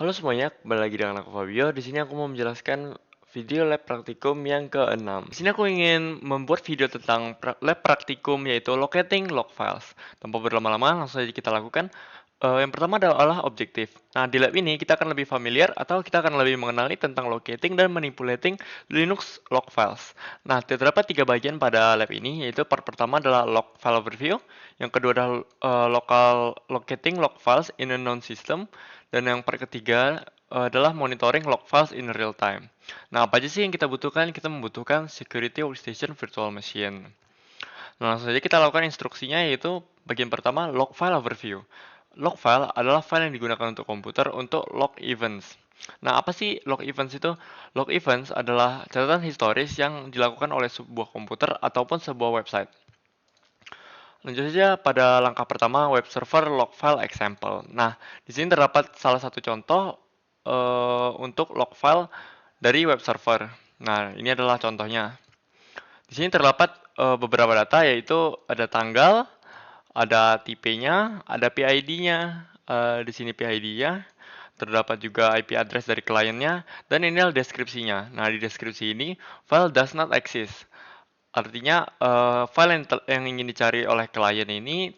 Halo semuanya, kembali lagi dengan aku Fabio. Di sini aku mau menjelaskan video lab praktikum yang ke-6. Di sini aku ingin membuat video tentang lab praktikum yaitu locating log files. Tanpa berlama-lama, langsung saja kita lakukan. Yang pertama adalah objektif. Nah, di lab ini kita akan lebih familiar atau kita akan lebih mengenali tentang locating dan manipulating Linux log files. Nah, terdapat tiga bagian pada lab ini, yaitu part pertama adalah log file overview, yang kedua adalah local locating log files in a known system, dan yang part ketiga adalah monitoring log files in real time. Nah, apa aja sih yang kita butuhkan? Kita membutuhkan security workstation virtual machine. Nah, langsung saja kita lakukan instruksinya, yaitu bagian pertama log file overview. Log file adalah file yang digunakan untuk komputer untuk log events. Nah, apa sih log events itu? Log events adalah catatan historis yang dilakukan oleh sebuah komputer ataupun sebuah website. Lanjut saja pada langkah pertama, web server log file example. Nah, di sini terdapat salah satu contoh untuk log file dari web server. Nah, ini adalah contohnya. Di sini terdapat beberapa data, yaitu ada tanggal, ada tipenya, ada PID-nya. Di sini PID-nya. Terdapat juga IP address dari kliennya, dan ini adalah deskripsinya. Nah, di deskripsi ini, file does not exist. Artinya, file yang ingin dicari oleh klien ini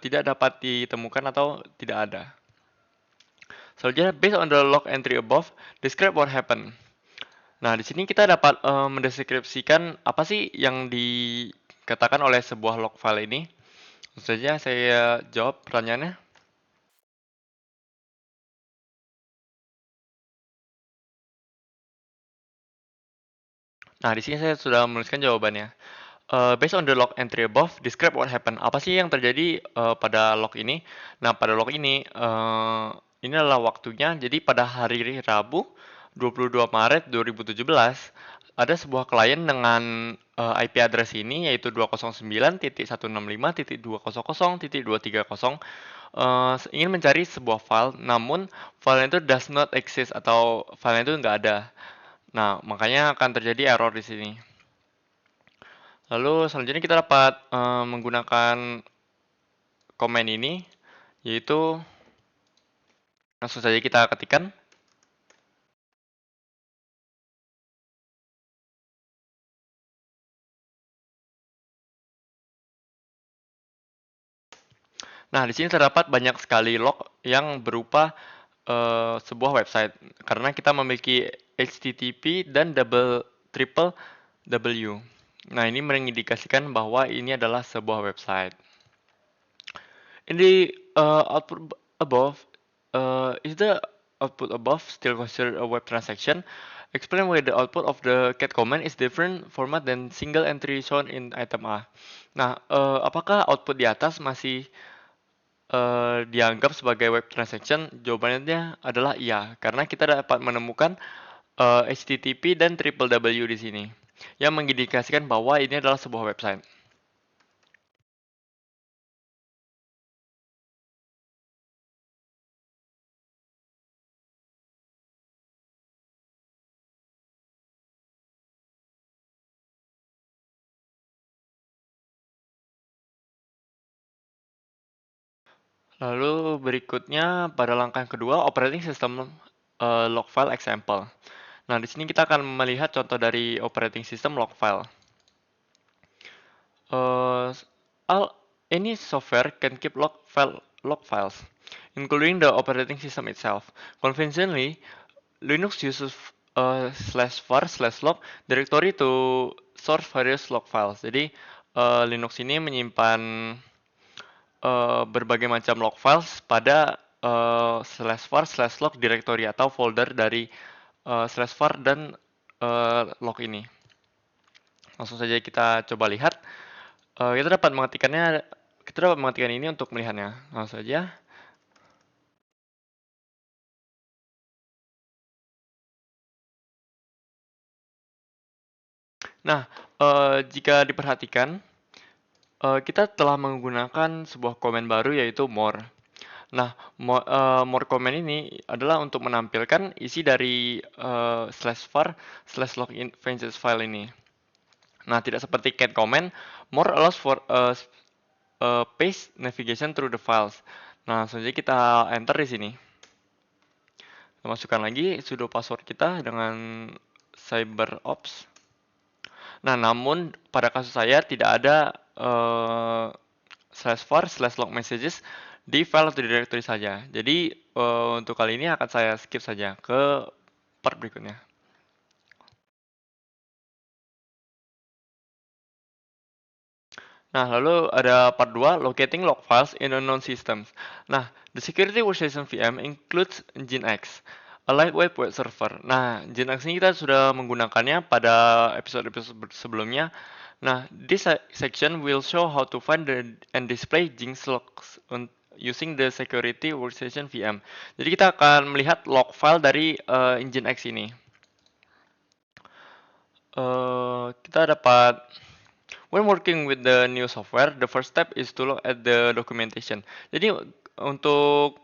tidak dapat ditemukan atau tidak ada. Selanjutnya, based on the log entry above, describe what happened. Nah, di sini kita dapat mendeskripsikan apa sih yang dikatakan oleh sebuah log file ini. Tentu saja saya jawab pertanyaannya. Nah, di sini saya sudah menuliskan jawabannya. Based on the log entry above, describe what happened. Apa sih yang terjadi pada log ini? Nah, pada log ini adalah waktunya. Jadi pada hari Rabu, 22 Maret 2017, ada sebuah klien dengan IP address ini, yaitu 209.165.200.230, ingin mencari sebuah file, namun file itu does not exist atau file itu nggak ada. Nah, makanya akan terjadi error di sini. Lalu selanjutnya kita dapat menggunakan komen ini, yaitu langsung saja kita ketikkan. Nah, di sini terdapat banyak sekali log yang berupa sebuah website, karena kita memiliki HTTP dan triple W. Nah, ini mengindikasikan bahwa ini adalah sebuah website. In the output above, is the output above still considered a web transaction? Explain why the output of the get command is different format than single entry shown in item A. Nah, apakah output di atas masih dianggap sebagai web transaction? Jawabannya adalah iya, karena kita dapat menemukan HTTP dan triple W di sini, yang mengindikasikan bahwa ini adalah sebuah website. Lalu berikutnya pada langkah yang kedua, operating system log file example. Nah, di sini kita akan melihat contoh dari operating system log file. Uh, any software can keep log files, including the operating system itself. Conventionally, Linux uses /var/log directory to store various log files. Jadi, Linux ini menyimpan berbagai macam log files pada /var/log directory atau folder dari /var dan log ini. Langsung saja kita coba lihat. Kita dapat mengetikkan ini untuk melihatnya. Langsung saja. Nah, jika diperhatikan, kita telah menggunakan sebuah komen baru, yaitu more. Nah, more comment ini adalah untuk menampilkan isi dari /var/log inventions file ini. Nah, tidak seperti cat comment, more allows for paste navigation through the files. Nah, langsung saja kita enter di sini. Kita masukkan lagi sudo password kita dengan CyberOps. Nah, namun pada kasus saya tidak ada /var/log messages di file atau directory saja. Jadi untuk kali ini akan saya skip saja ke part berikutnya. Nah, lalu ada part 2, locating log files in unknown systems. Nah, the security workstation VM includes Nginx, a lightweight web server. Nah, Nginx ini kita sudah menggunakannya pada episode-episode sebelumnya. Nah, this section will show how to find and display Nginx logs using the security workstation VM. Jadi kita akan melihat log file dari Nginx ini. Kita dapat when working with the new software, the first step is to look at the documentation. Jadi untuk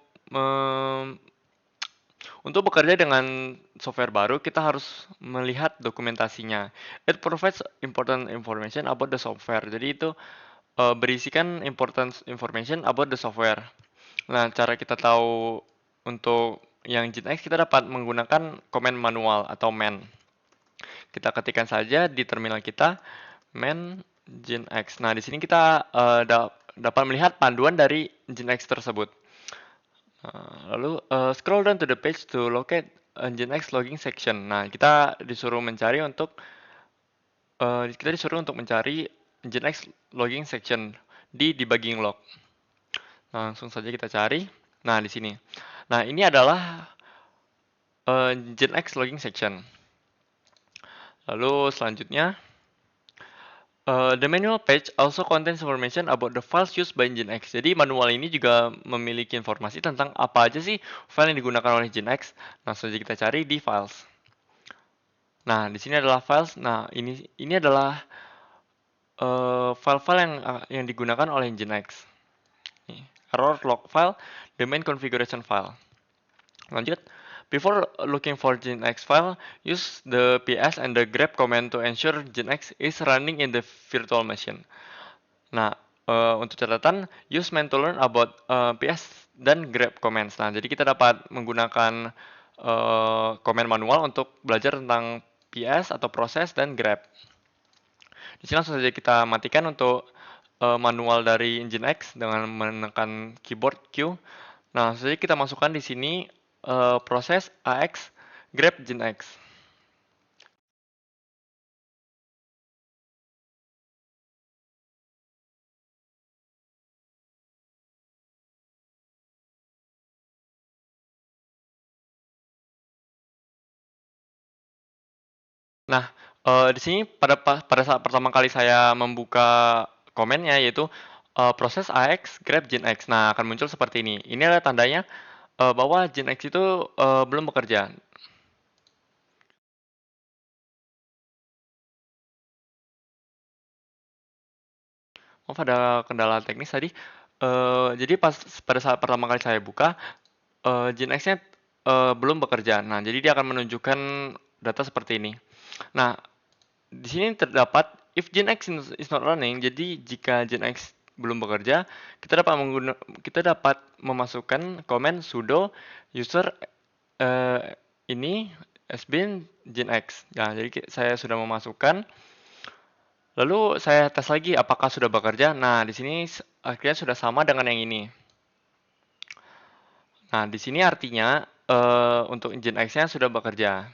untuk bekerja dengan software baru, kita harus melihat dokumentasinya. It provides important information about the software. Jadi itu berisikan important information about the software. Nah, cara kita tahu untuk yang Nginx kita dapat menggunakan command manual atau man. Kita ketikkan saja di terminal kita man Nginx. Nah, di sini kita dapat melihat panduan dari Nginx tersebut. Lalu scroll down to the page to locate Nginx logging section. Nah, kita disuruh mencari untuk mencari Nginx logging section di debugging log. Langsung saja kita cari. Nah, di sini. Nah, ini adalah Nginx logging section. Lalu selanjutnya, the manual page also contains information about the files used by Nginx. Jadi manual ini juga memiliki informasi tentang apa aja sih file yang digunakan oleh Nginx. Nah, saja kita cari di files. Nah, di sini adalah files. Nah, ini adalah file-file yang digunakan oleh Nginx. Error log file, the main configuration file. Lanjut. Before looking for Nginx file, use the ps and the grep command to ensure Nginx is running in the virtual machine. Nah, untuk catatan, use man to learn about ps dan grep commands. Nah, jadi kita dapat menggunakan command manual untuk belajar tentang ps atau proses dan grep. Di sini langsung saja kita matikan untuk manual dari Nginx dengan menekan keyboard Q. Nah, langsung saja kita masukkan di sini proses AX grep Nginx. Nah, di sini pada saat pertama kali saya membuka komennya yaitu proses AX grep Nginx. Nah, akan muncul seperti ini. Ini adalah tandanya bahwa Nginx itu belum bekerja. Maaf ada kendala teknis tadi. Jadi pada saat pertama kali saya buka, Nginx-nya belum bekerja. Nah, jadi dia akan menunjukkan data seperti ini. Nah, di sini terdapat if Nginx is not running, jadi jika Nginx belum bekerja, kita dapat memasukkan komen sudo user ini sbin Nginx. Nah, jadi saya sudah memasukkan. Lalu saya tes lagi apakah sudah bekerja. Nah, di sini akhirnya sudah sama dengan yang ini. Nah, di sini artinya untuk Nginx-nya sudah bekerja.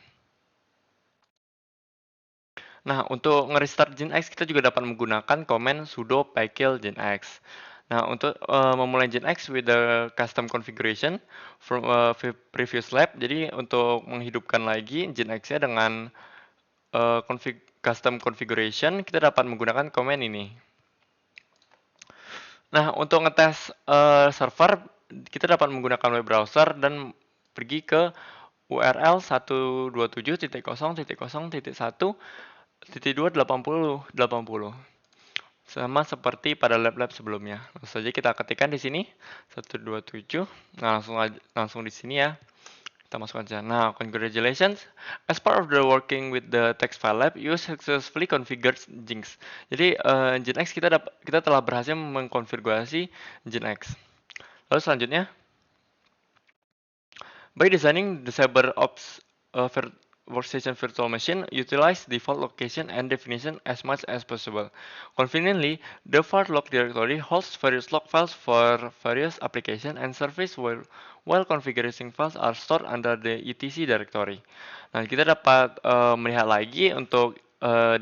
Nah, untuk nge-restart Nginx kita juga dapat menggunakan command sudo pkil Nginx. Nah, untuk memulai Nginx with the custom configuration from previous lab, jadi untuk menghidupkan lagi Nginx-nya dengan custom configuration, kita dapat menggunakan command ini. Nah, untuk ngetes server, kita dapat menggunakan web browser dan pergi ke URL 127.0.0.1.28080 sama seperti pada lab-lab sebelumnya. Langsung saja kita ketikkan di sini 127. Nah, langsung di sini ya. Kita masukkan saja. Nah, congratulations. As part of the working with the text file lab, you successfully configured Nginx. Jadi Nginx kita telah berhasil mengkonfigurasi Nginx. Lalu selanjutnya, By designing the CyberOps workstation virtual machine, utilize default location and definition as much as possible. Conveniently, the var log directory hosts various log files for various applications and services while configuration files are stored under the etc directory. Nah, kita dapat melihat lagi untuk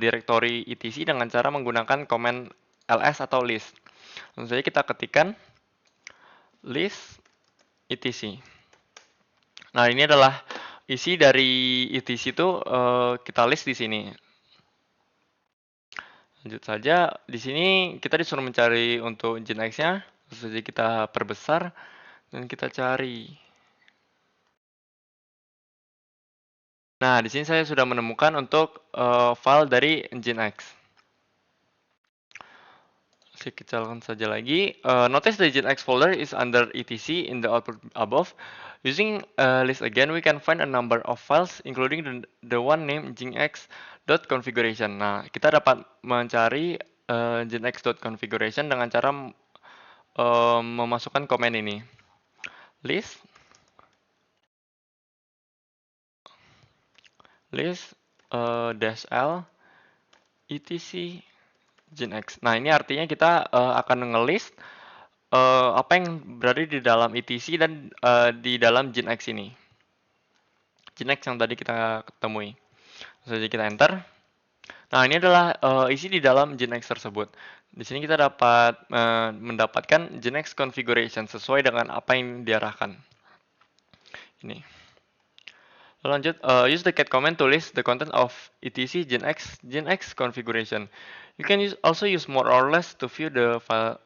directory etc dengan cara menggunakan command ls atau list. Langsung saja kita ketikkan list etc. Nah, ini adalah isi dari etc itu kita list di sini. Lanjut saja, di sini kita disuruh mencari untuk Nginx-nya. Langsung saja kita perbesar dan kita cari. Nah, di sini saya sudah menemukan untuk file dari Nginx. Saya kecilkan saja lagi. Notice the Nginx folder is under etc in the output above. Using list again, we can find a number of files, including the one named nginx.configuration. Nah, kita dapat mencari nginx.configuration dengan cara memasukkan komen ini. List dash l etc nginx. Nah, ini artinya kita akan ngelist apa yang berada di dalam etc dan di dalam nginx ini. Nginx yang tadi kita ketemui. Jadi kita enter. Nah, ini adalah isi di dalam Nginx tersebut. Di sini kita dapat mendapatkan Nginx configuration sesuai dengan apa yang diarahkan. Ini. Lalu lanjut, use the cat command to list the content of etc Nginx configuration. You can also use more or less to view the file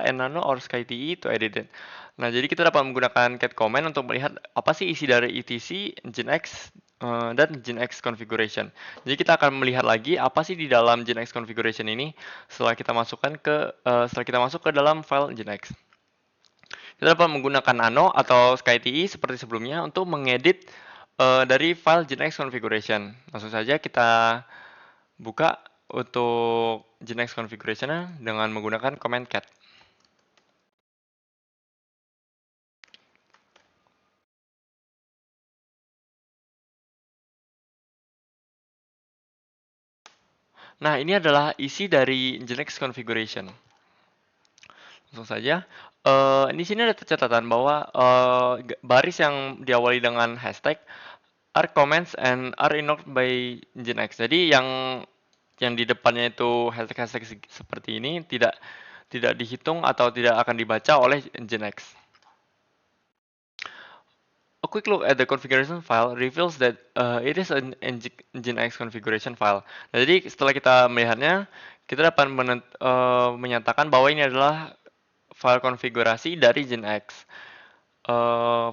and nano or skyte to edit it. Nah, jadi kita dapat menggunakan cat command untuk melihat apa sih isi dari etc Nginx dan Nginx configuration. Jadi kita akan melihat lagi apa sih di dalam Nginx configuration ini setelah kita masuk ke dalam file Nginx. Kita dapat menggunakan nano atau skyte seperti sebelumnya untuk mengedit dari file Nginx configuration. Langsung saja kita buka untuk Nginx configuration dengan menggunakan command cat. Nah, ini adalah isi dari Nginx configuration. Langsung saja. Di sini ada catatan bahwa baris yang diawali dengan hashtag are comments and are ignored by Nginx. Jadi yang di depannya itu hashtag seperti ini tidak dihitung atau tidak akan dibaca oleh Nginx. A quick look at the configuration file reveals that it is an Nginx configuration file. Nah, jadi setelah kita melihatnya, kita dapat menyatakan bahwa ini adalah file konfigurasi dari Nginx.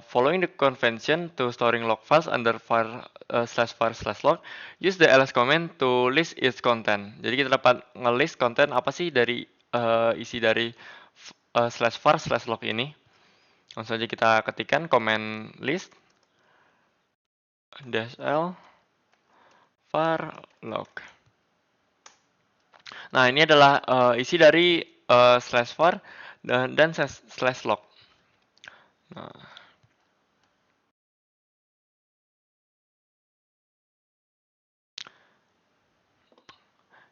Following the convention to storing log files under /var/log, use the ls command to list its content. Jadi kita dapat ngelist konten apa sih dari isi dari /var/log ini. Langsung saja kita ketikkan command list -l var log. Nah, ini adalah isi dari /var dan /log. Nah,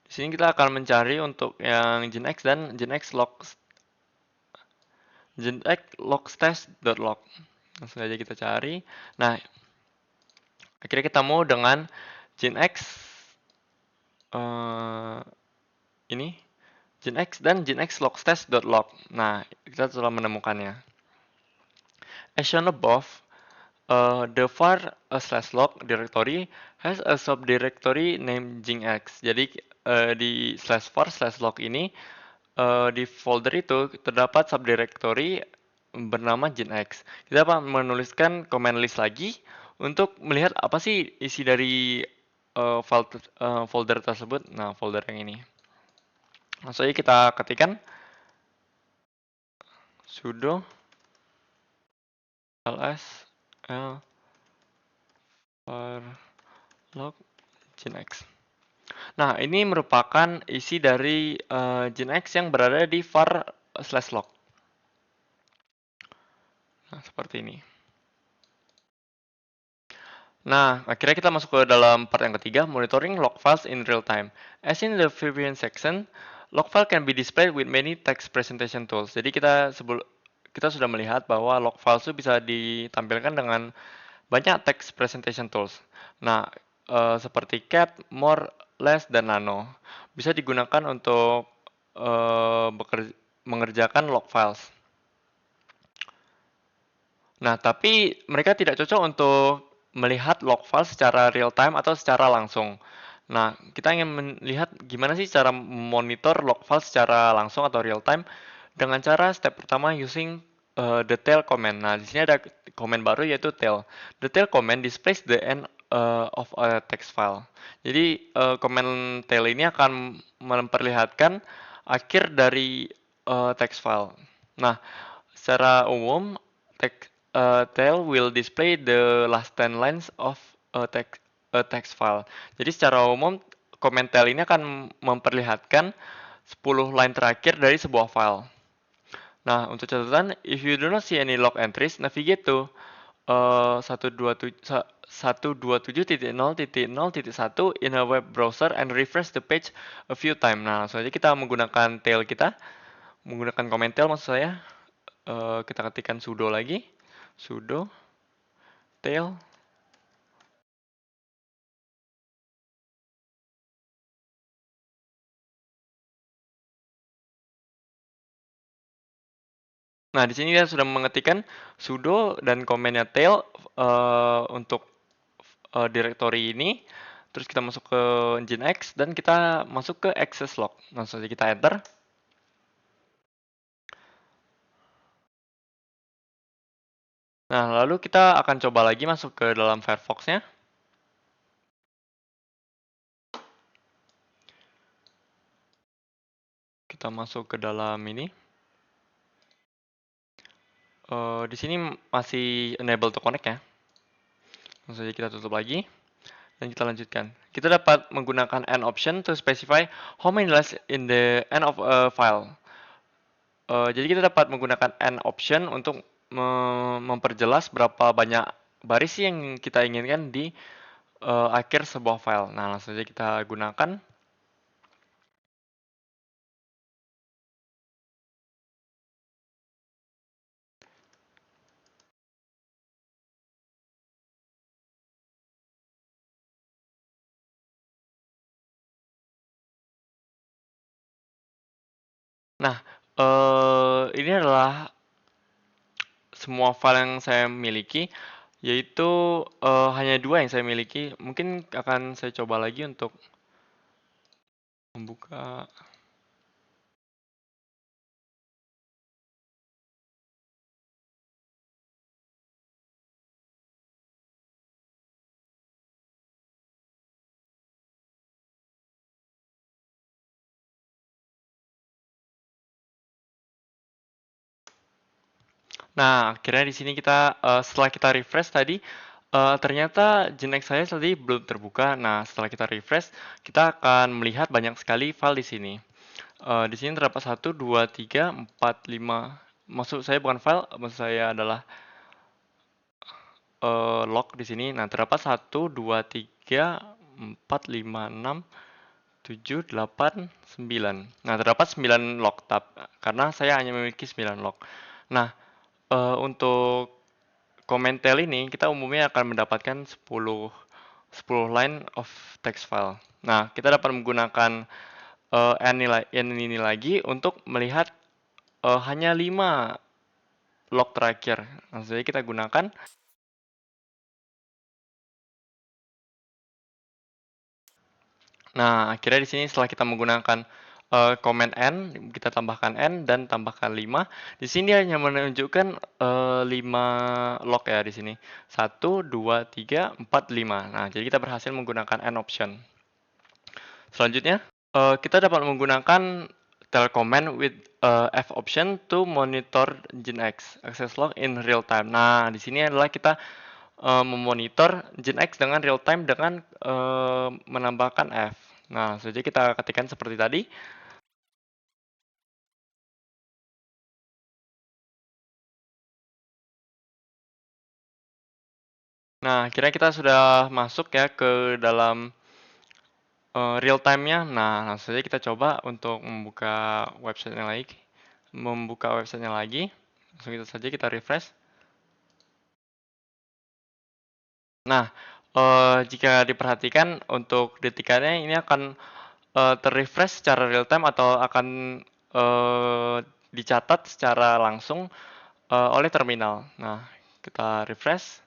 di sini kita akan mencari untuk yang Nginx dan Nginx logstash.log. Langsung aja kita cari. Nah, akhirnya ketemu dengan Nginx ini Nginx dan Nginx logstash.log. Nah, kita telah menemukannya. As shown above, the var/log directory has a subdirectory named Nginx. Jadi di /var/log ini di folder itu terdapat subdirectory bernama Nginx. Kita dapat menuliskan command list lagi untuk melihat apa sih isi dari folder tersebut. Nah, folder yang ini. Langsung aja kita ketikkan sudo ls var log Nginx. Nah, ini merupakan isi dari Nginx yang berada di var/log. Nah, seperti ini. Nah, akhirnya kita masuk ke dalam part yang ketiga, monitoring log files in real time. As in the previous section, log file can be displayed with many text presentation tools. Jadi kita sudah melihat bahwa log files itu bisa ditampilkan dengan banyak text presentation tools. Nah, seperti cat, more, less, dan nano bisa digunakan untuk mengerjakan log files. Nah, tapi mereka tidak cocok untuk melihat log file secara real time atau secara langsung. Nah, kita ingin melihat gimana sih cara monitor log file secara langsung atau real time dengan cara step pertama using the tail command. Nah, di sini ada command baru yaitu tail. The tail command displays the end of a text file. Jadi, command tail ini akan memperlihatkan akhir dari text file. Nah, secara umum, tail will display the last 10 lines of a text file. Jadi secara umum, comment tail ini akan memperlihatkan 10 line terakhir dari sebuah file. Nah, untuk catatan, if you do not see any log entries, navigate to 127.0.0.1 in a web browser and refresh the page a few times. Nah, langsung aja kita menggunakan tail kita, menggunakan comment tail maksud saya. Kita ketikkan sudo lagi, sudo tail. Nah, di sini kita sudah mengetikkan sudo dan komennya tail untuk directory ini. Terus kita masuk ke Nginx dan kita masuk ke access log. Langsung saja kita enter. Nah, lalu kita akan coba lagi masuk ke dalam Firefox-nya. Kita masuk ke dalam ini. Di sini masih enable to connect ya. Langsung saja kita tutup lagi. Dan kita lanjutkan. Kita dapat menggunakan end option to specify how many lines in the end of a file. Jadi kita dapat menggunakan end option untuk memperjelas berapa banyak baris yang kita inginkan di akhir sebuah file. Nah, langsung saja kita gunakan. Nah, ini adalah semua file yang saya miliki, yaitu hanya 2 yang saya miliki. Mungkin akan saya coba lagi untuk membuka. Nah, akhirnya di sini kita setelah kita refresh tadi, ternyata Nginx saya tadi belum terbuka. Nah, setelah kita refresh, kita akan melihat banyak sekali file di sini. Di sini terdapat 1, 2, 3, 4, 5. Maksud saya bukan file, maksud saya adalah log di sini. Nah, terdapat 1, 2, 3, 4, 5, 6, 7, 8, 9. Nah, terdapat 9 log tab karena saya hanya memiliki 9 log. Nah, untuk komentar ini kita umumnya akan mendapatkan 10 line of text file. Nah, kita dapat menggunakan n ini lagi untuk melihat hanya 5 log terakhir. Langsung saja kita gunakan. Nah, akhirnya di sini setelah kita menggunakan command n, kita tambahkan n dan tambahkan 5. Di sini hanya menunjukkan 5 log ya di sini. 1, 2, 3, 4, 5. Nah, jadi kita berhasil menggunakan n option. Selanjutnya, kita dapat menggunakan tail command with F option to monitor Nginx access log in real time. Nah, di sini adalah kita memonitor Nginx dengan real time dengan menambahkan F. Nah, saja kita ketikkan seperti tadi. Nah, kira kita sudah masuk ya ke dalam real time-nya. Nah, langsung saja kita coba untuk membuka websitenya lagi. Langsung itu saja kita refresh. Nah, jika diperhatikan untuk detikannya ini akan terrefresh secara real time atau akan dicatat secara langsung oleh terminal. Nah, kita refresh.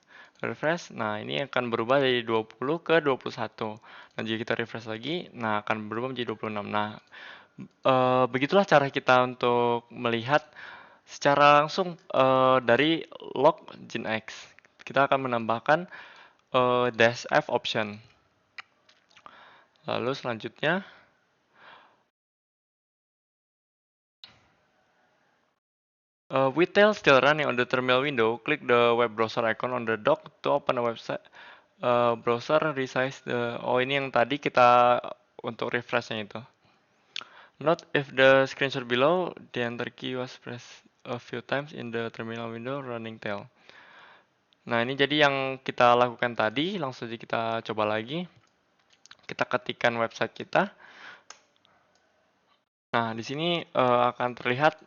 Nah, ini akan berubah dari 20 ke 21. Nah, jika kita refresh lagi, nah akan berubah menjadi 26. Nah, begitulah cara kita untuk melihat secara langsung dari log Nginx. Kita akan menambahkan dash F option. Lalu selanjutnya, with tail still running on the terminal window, click the web browser icon on the dock to open a website. Browser resize the. Oh, ini yang tadi kita untuk refreshnya itu. Note if the screenshot below, the enter key was pressed a few times in the terminal window running tail. Nah, ini jadi yang kita lakukan tadi, langsung saja kita coba lagi. Kita ketikkan website kita. Nah, di sini akan terlihat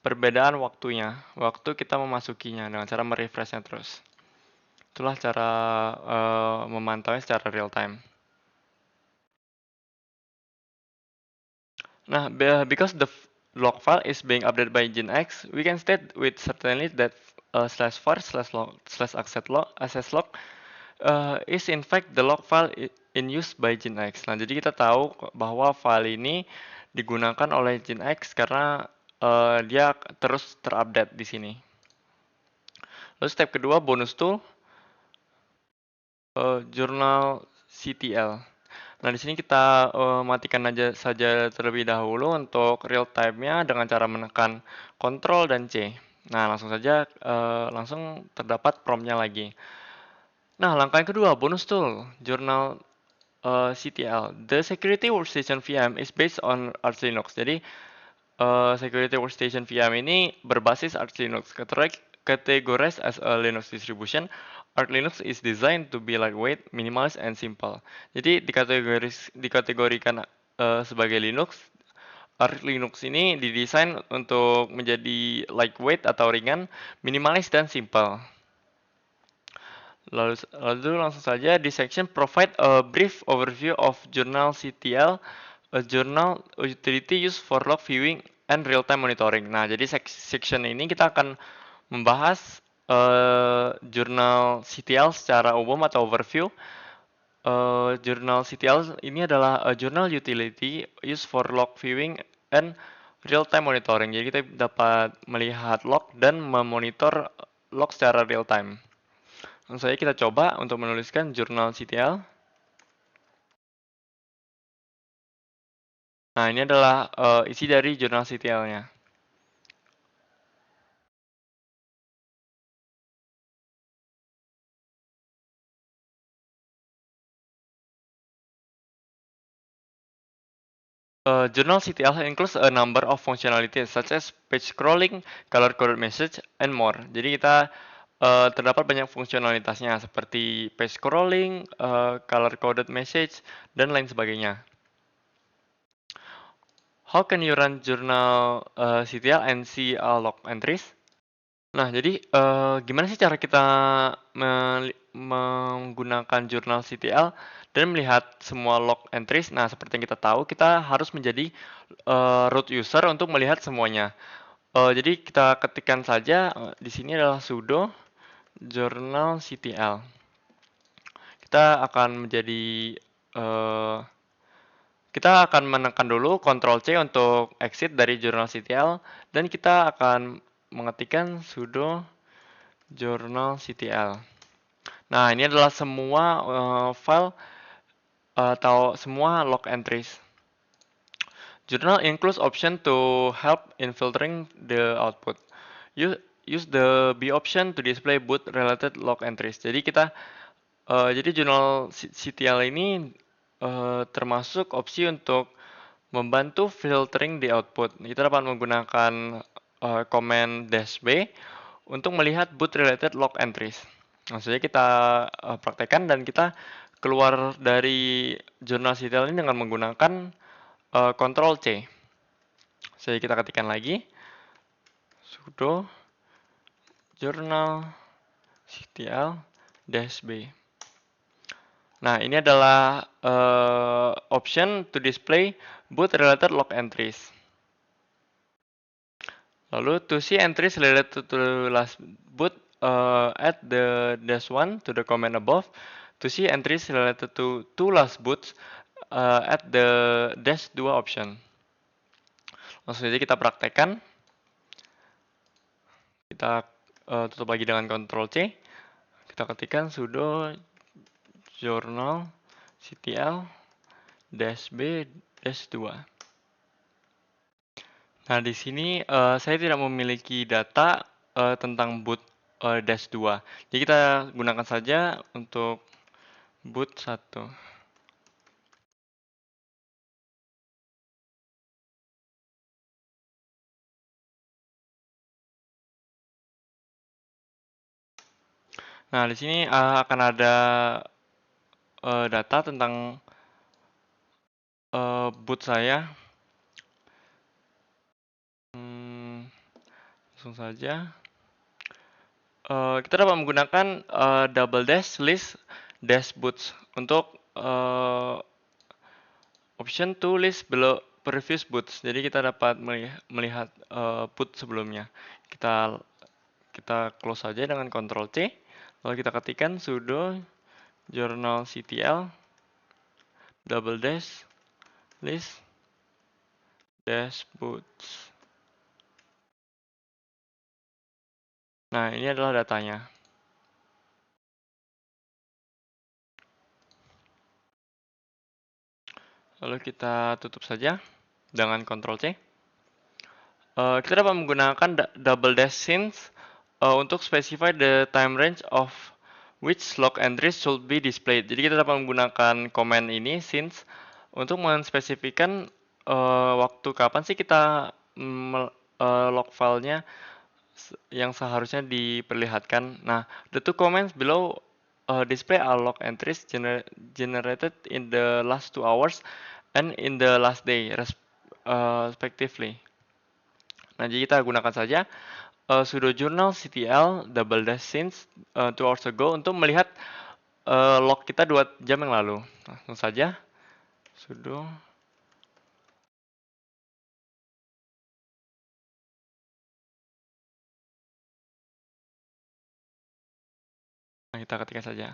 perbedaan waktunya, waktu kita memasukinya dengan cara merefreshnya terus. Itulah cara memantaunya secara real time. Nah, because the log file is being updated by Nginx, we can state with certainty that /var/log/access log is in fact the log file in use by Nginx. Nah, jadi kita tahu bahwa file ini digunakan oleh Nginx karena dia terus terupdate di sini. Lalu step kedua, bonus tool, jurnal CTL. Nah, di sini kita matikan aja saja terlebih dahulu untuk real time-nya dengan cara menekan Ctrl dan C. Nah, langsung saja langsung terdapat prompt-nya lagi. Nah, langkah yang kedua, bonus tool, jurnal CTL. The Security Workstation VM is based on Arch Linux. Jadi, Security Workstation VM ini berbasis Arch Linux. Categorized as a Linux distribution, Arch Linux is designed to be lightweight, minimalist, and simple. Jadi dikategorikan sebagai Linux. Arch Linux ini didesain untuk menjadi lightweight atau ringan, minimalis, dan simple. Lalu langsung saja di section provide a brief overview of journal CTL, a journal utility used for log viewing and real-time monitoring. Nah, jadi section ini kita akan membahas jurnal CTL secara umum atau overview. Jurnal CTL ini adalah a journal utility used for log viewing and real-time monitoring. Jadi kita dapat melihat log dan memonitor log secara real-time. Langsung saja kita coba untuk menuliskan jurnal CTL. Nah, ini adalah isi dari jurnal CTL-nya. Journal CTL includes a number of functionalities such as page scrolling, color-coded message, and more. Jadi kita terdapat banyak fungsionalitasnya seperti page scrolling, color-coded message, dan lain sebagainya. How can you run journal CTL and see all log entries? Nah, jadi gimana sih cara kita menggunakan jurnal CTL dan melihat semua log entries? Nah, seperti yang kita tahu, kita harus menjadi root user untuk melihat semuanya. Jadi kita ketikkan saja di sini adalah sudo journal CTL. Kita akan menjadi kita akan menekan dulu Ctrl C untuk exit dari jurnal CTL dan kita akan mengetikkan sudo journal CTL. Nah, ini adalah semua file atau semua log entries. Journal includes option to help in filtering the output. Use the B option to display boot related log entries. Jadi jadi jurnal CTL ini termasuk opsi untuk membantu filtering di output. Kita dapat menggunakan command -b untuk melihat boot related log entries. Langsung saja kita praktekkan dan kita keluar dari jurnal CTL ini dengan menggunakan Ctrl C. Jadi kita ketikkan lagi sudo jurnal CTL -b. Nah, ini adalah option to display boot related log entries. Lalu to see entries related to last boot, add the -1 to the command above. To see entries related to two last boots, add the -2 option. Langsung saja kita praktekkan. Kita tutup lagi dengan Ctrl C. Kita ketikkan sudo jurnal CTL -b -2. Nah, di sini saya tidak memiliki data tentang boot -2. Jadi kita gunakan saja untuk boot 1. Nah, di sini akan ada data tentang boot saya. Langsung saja. Kita dapat menggunakan double dash list dash boots untuk option to list below previous boots. Jadi kita dapat melihat boot sebelumnya. Kita close saja dengan Ctrl C. Lalu kita ketikkan sudo jurnal CTL double dash list dash boots. Nah, ini adalah datanya. Lalu kita tutup saja dengan Ctrl C. Kita dapat menggunakan double dash since untuk specify the time range of which log entries should be displayed. Jadi kita dapat menggunakan command ini since untuk menspesifikkan waktu kapan sih kita log filenya yang seharusnya diperlihatkan. Nah, the two comments below display are log entries generated in the last 2 hours and in the last day respectively. Nah, jadi kita gunakan saja sudo jurnal CTL double dash since 2 hours ago untuk melihat log kita 2 jam yang lalu. Langsung saja sudo nah, kita ketikkan saja.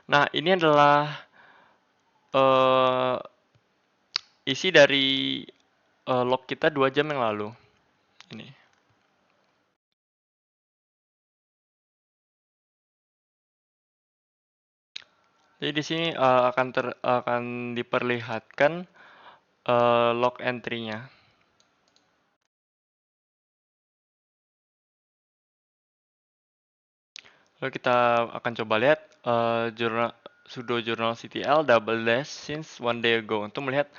Nah, ini adalah isi dari log kita 2 jam yang lalu. Ini. Jadi di sini akan diperlihatkan log entry-nya. Lalu kita akan coba lihat sudo jurnal CTL double dash since 1 day ago untuk melihat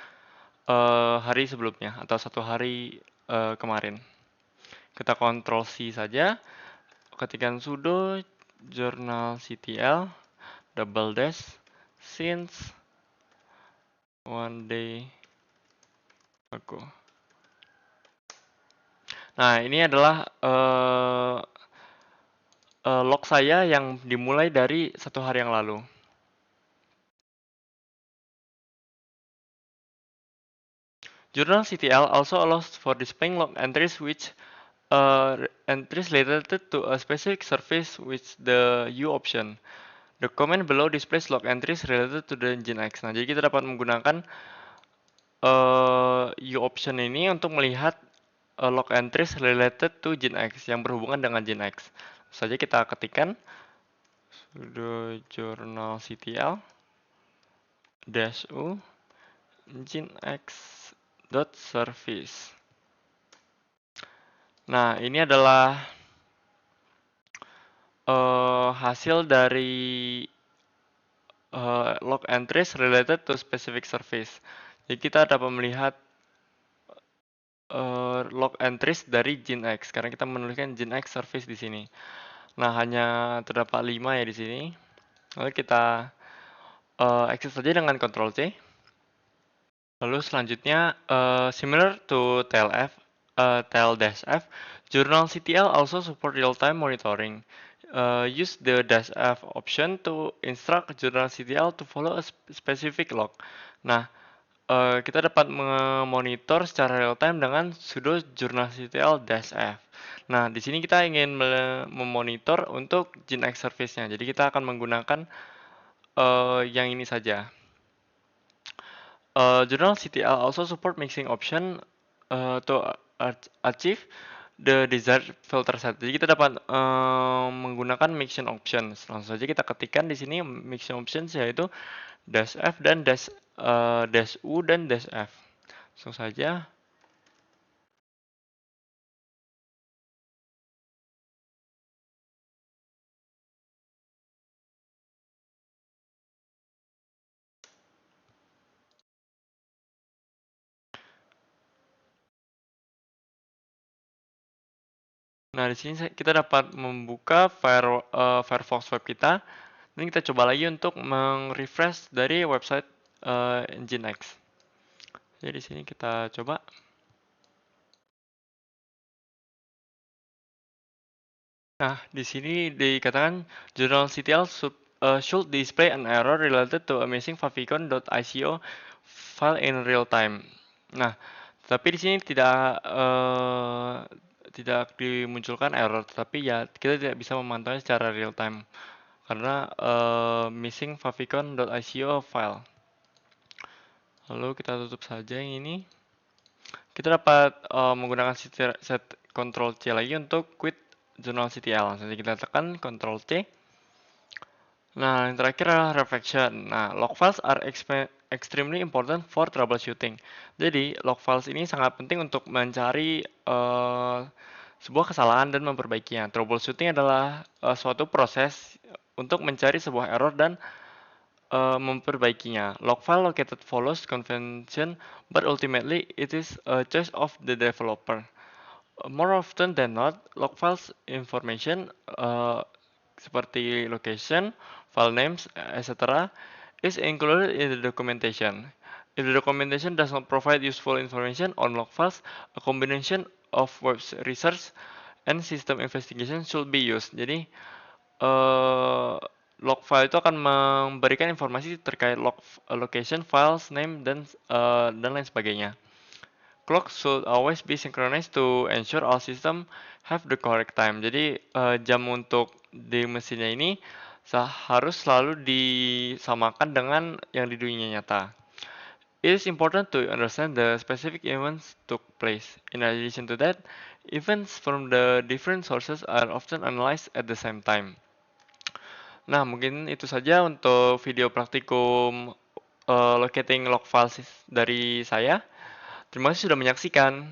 hari sebelumnya atau 1 hari kemarin. Kita Ctrl C saja, ketikkan sudo jurnal CTL double dash since 1 day ago. Nah, ini adalah log saya yang dimulai dari 1 hari yang lalu. Journal CTL also allows for displaying log entries which entries related to a specific service with the U option. The comment below displays log entries related to the Nginx. Nah, jadi kita dapat menggunakan U option ini untuk melihat log entries related to Nginx yang berhubungan dengan Nginx. Saja kita ketikkan sudo jurnal CTL -u nginx.service. Nah, ini adalah hasil dari log entries related to specific service. Jadi kita dapat melihat log entries dari Nginx karena kita menuliskan Nginx service di sini. Nah, hanya terdapat 5 ya di sini. Lalu kita exit saja dengan Ctrl C. Lalu selanjutnya, similar to TLF, TLDF, journal-ctl also support real-time monitoring. Use the -f option to instruct journal-ctl to follow a specific log. Nah, kita dapat memonitor secara real-time dengan sudo journal-ctl-f. Nah, di sini kita ingin memonitor untuk Nginx service-nya. Jadi kita akan menggunakan yang ini saja. Journal CTL also support mixing option to achieve the desired filter set. Jadi kita dapat menggunakan mixing options. Langsung saja kita ketikkan di sini mixing options yaitu -f dan -u dan -f. Langsung saja. Nah, di sini kita dapat membuka Firefox web kita. Ini kita coba lagi untuk refresh dari website Nginx. Jadi di sini kita coba. Nah, di sini dikatakan journal-ctl should display an error related to a missing favicon.ico file in real time. Nah, tapi di sini tidak dimunculkan error, tapi ya kita tidak bisa memantaunya secara real time karena missing favicon.ico file. Lalu kita tutup saja yang ini. Kita dapat menggunakan set Ctrl C lagi untuk quit journal-ctl. Jadi kita tekan Ctrl C. Nah, yang terakhir adalah reflection. Nah, log files are extremely important for troubleshooting. Jadi, log files ini sangat penting untuk mencari sebuah kesalahan dan memperbaikinya. Troubleshooting adalah suatu proses untuk mencari sebuah error dan memperbaikinya. Log file located follows convention, but ultimately it is a choice of the developer. More often than not, log files information seperti location, file names, etc. is included in the documentation. If the documentation does not provide useful information on log files, a combination of web research and system investigation should be used. Jadi, log file itu akan memberikan informasi terkait log location, files, name, dan lain sebagainya. Clock should always be synchronized to ensure all system have the correct time. Jadi jam untuk di mesinnya ini harus selalu disamakan dengan yang di dunia nyata. It is important to understand the specific events took place. In addition to that, events from the different sources are often analyzed at the same time. Nah, mungkin itu saja untuk video praktikum locating log files dari saya. Terima kasih sudah menyaksikan.